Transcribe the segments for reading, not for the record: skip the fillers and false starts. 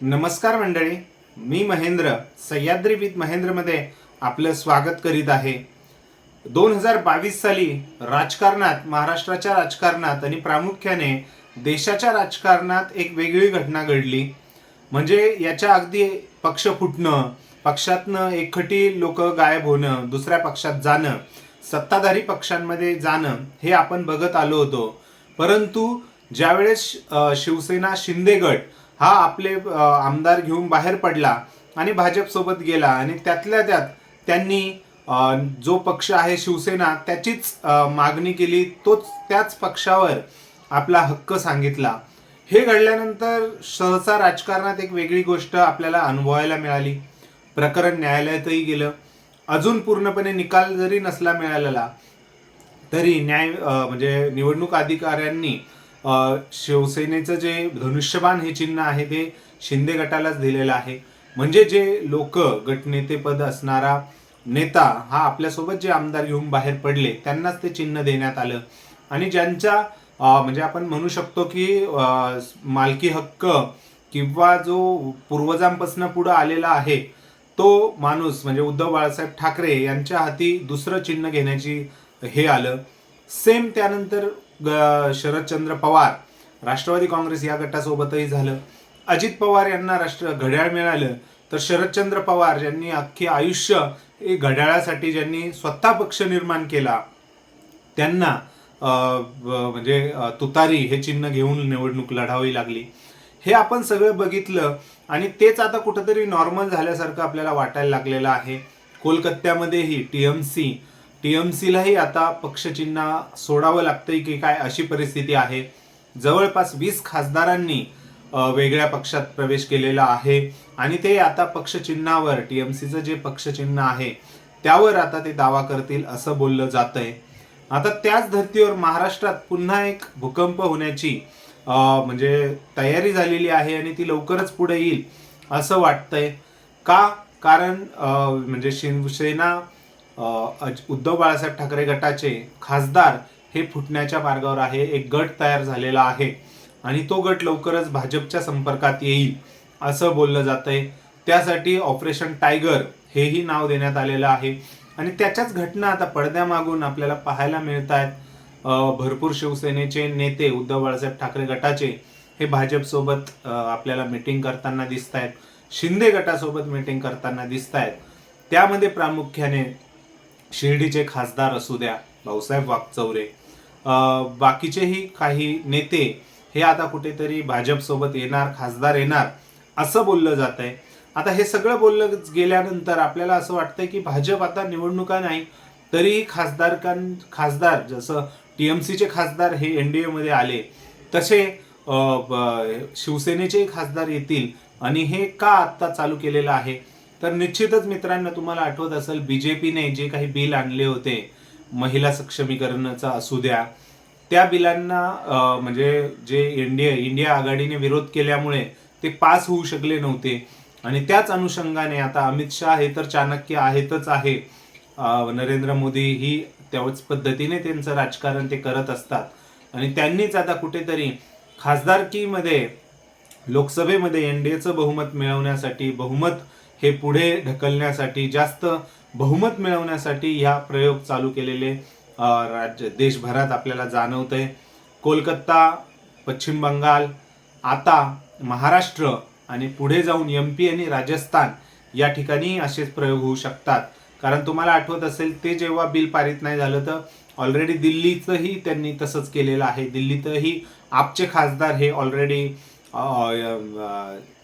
नमस्कार मंडळी, मी महेंद्र सह्याद्री विथ महेंद्रमध्ये आपलं स्वागत करीत आहे. 2022 साली राजकारणात, महाराष्ट्राच्या राजकारणात आणि प्रामुख्याने देशाच्या राजकारणात एक वेगळी घटना घडली. म्हणजे याच्या अगदी पक्ष फुटणं, पक्षातनं एकखटी लोक गायब होणं, दुसऱ्या पक्षात जाणं, सत्ताधारी पक्षांमध्ये जाणं हे आपण बघत आलो होतो. परंतु ज्यावेळेस शिवसेना शिंदे गट हा आपले आमदार घेऊन बाहेर पडला आणि भाजप सोबत गेला आणि त्यातल्या त्यात त्यांनी जो पक्ष आहे शिवसेना त्याचीच मागणी केली, त्याच पक्षावर आपला हक्क सांगितला. हे घडल्यानंतर सहसा राजकारणात एक वेगळी गोष्ट आपल्याला अनुभवायला मिळाली. प्रकरण न्यायालयातही गेलं. अजून पूर्णपणे निकाल जरी नसला मिळालेला तरी म्हणजे निवडणूक अधिकाऱ्यांनी शिवसेनेचं जे धनुष्यबाण हे चिन्ह आहे ते शिंदे गटालाच दिलेलं आहे. म्हणजे जे लोक गटनेतेपद असणारा नेता हा आपल्यासोबत जे आमदार घेऊन बाहेर पडले त्यांनाच ते चिन्ह देण्यात आलं. आणि ज्यांच्या म्हणजे आपण म्हणू शकतो की मालकी हक्क किंवा जो पूर्वजांपासून पुढे आलेला आहे तो माणूस म्हणजे उद्धव बाळासाहेब ठाकरे यांच्या हाती दुसरं चिन्ह घेण्याची हे आलं. सेम त्यानंतर शरदचंद्र पवार राष्ट्रवादी काँग्रेस या गटासोबतही झालं. अजित पवार यांना घड्याळ मिळालं, तर शरदचंद्र पवार ज्यांनी अख्खे आयुष्य घड्याळासाठी ज्यांनी स्वतः पक्ष निर्माण केला त्यांना म्हणजे तुतारी हे चिन्ह घेऊन निवडणूक लढावी लागली. हे आपण सगळं बघितलं आणि तेच आता कुठंतरी नॉर्मल झाल्यासारखं आपल्याला वाटायला लागलेलं आहे. कोलकात्यामध्येही टीएमसीलाही आता पक्षचिन्ह सोडावं लागतंय की काय अशी परिस्थिती आहे. जवळपास 20 खासदारांनी वेगळ्या पक्षात प्रवेश केलेला आहे आणि ते आता पक्षचिन्हावर टीएमसीचं जे पक्षचिन्ह आहे त्यावर आता ते दावा करतील असं बोललं जातंय. आता त्याच धर्तीवर महाराष्ट्रात पुन्हा एक भूकंप होण्याची म्हणजे तयारी झालेली आहे आणि ती लवकरच पुढे येईल असं वाटतंय. का? कारण म्हणजे शिवसेना उद्धव बाळासाहेब ठाकरे गटाचे खासदार हे फुटण्याच्या मार्गावर आहे. एक गट तयार झालेला आहे आणि तो गट लवकरच भाजपच्या संपर्कात येईल असं बोललं जातंय. त्यासाठी ऑपरेशन टायगर हेही नाव देण्यात आलेलं आहे आणि त्याच्याच घटना आता पडद्यामागून आपल्याला पाहायला मिळत आहेत. भरपूर शिवसेनेचे नेते उद्धव बाळासाहेब ठाकरे गटाचे हे भाजपसोबत आपल्याला मीटिंग करताना दिसत आहेत, शिंदे गटासोबत मीटिंग करताना दिसत आहेत. त्यामध्ये प्रामुख्याने शिर्डीचे खासदार असू द्या भाऊसाहेब वाकचौरे, बाकीचेही काही नेते हे आता कुठेतरी भाजपसोबत येणार, खासदार येणार असं बोललं जात आहे. आता हे सगळं बोललं गेल्यानंतर आपल्याला असं वाटतंय की भाजप आता निवडणुका नाही तरी खासदार जसं टीएमसीचे खासदार हे एनडीए मध्ये आले तसे शिवसेनेचे खासदार येतील. आणि हे का आता चालू केलेलं आहे तर निश्चितच मित्रांनो, तुम्हाला आठवत असेल बीजेपीने जे काही बिल आणले होते महिला सक्षमीकरणाचा असू द्या, त्या बिलांना म्हणजे जे इंडिया आघाडीने विरोध केल्यामुळे ते पास होऊ शकले नव्हते. आणि त्याच अनुषंगाने आता अमित शहा हे तर चाणक्य आहेतच आहे, नरेंद्र मोदी ही त्याच पद्धतीने त्यांचं राजकारण ते करत असतात आणि त्यांनीच आता कुठेतरी खासदारकीमध्ये लोकसभेमध्ये एनडीएचं बहुमत मिळवण्यासाठी, बहुमत हे पुढे ढकलण्यासाठी, जास्त बहुमत मिळवण्यासाठी ह्या प्रयोग चालू केलेले देशभरात आपल्याला जाणवतंय. कोलकाता, पश्चिम बंगाल, आता महाराष्ट्र आणि पुढे जाऊन एमपी आणि राजस्थान या ठिकाणी असेच प्रयोग होऊ शकतात. कारण तुम्हाला आठवत असेल ते जेव्हा बिल पारित नाही झालं तर ऑलरेडी दिल्लीचंही त्यांनी तसंच केलेलं आहे. दिल्लीतही आपचे खासदार हे ऑलरेडी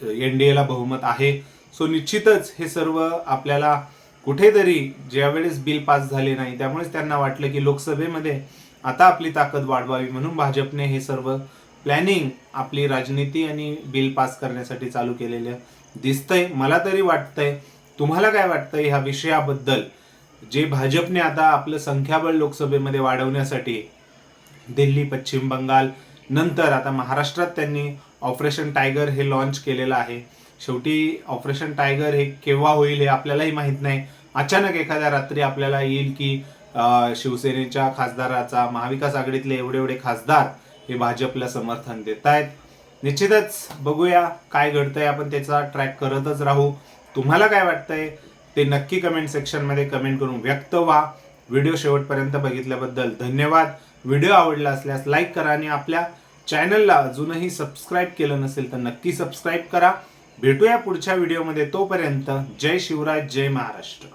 एनडीएला बहुमत आहे. सो निश्चितच हे सर्व आपल्याला कुठेतरी ज्यावेळेस बिल पास झाले नाही त्यामुळेच त्यांना वाटलं की लोकसभेमध्ये आता आपली ताकद वाढवावी म्हणून भाजपने हे सर्व प्लॅनिंग, आपली राजनीती आणि बिल पास करण्यासाठी चालू केलेलं दिसतंय. मला तरी वाटतंय. तुम्हाला काय वाटतंय ह्या विषयाबद्दल? जे भाजपने आता आपलं संख्याबळ लोकसभेमध्ये वाढवण्यासाठी दिल्ली, पश्चिम बंगाल नंतर आता महाराष्ट्रात त्यांनी ऑपरेशन टायगर हे लॉन्च केलेलं आहे. शेवटी ऑपरेशन टायगर हे केव्हा होईल हे आपल्यालाही माहित नाही. अचानक एखाद्या रात्री आपल्याला येईल की शिवसेनेच्या खासदाराचा, महाविकास आघाडीतले एवढे खासदार हे भाजपला समर्थन देत आहेत. निश्चितच बघूया काय घडतंय, आपण त्याचा ट्रॅक करतच राहू. तुम्हाला काय वाटतंय ते नक्की कमेंट सेक्शनमध्ये कमेंट करून व्यक्त व्हा. व्हिडिओ शेवटपर्यंत बघितल्याबद्दल धन्यवाद. व्हिडिओ आवडला असल्यास लाईक करा आणि आपल्या चॅनलला अजूनही सबस्क्राईब केलं नसेल तर नक्की सबस्क्राईब करा. भेटूया पुढच्या व्हिडिओमध्ये. तोपर्यंत जय शिवराज, जय महाराष्ट्र.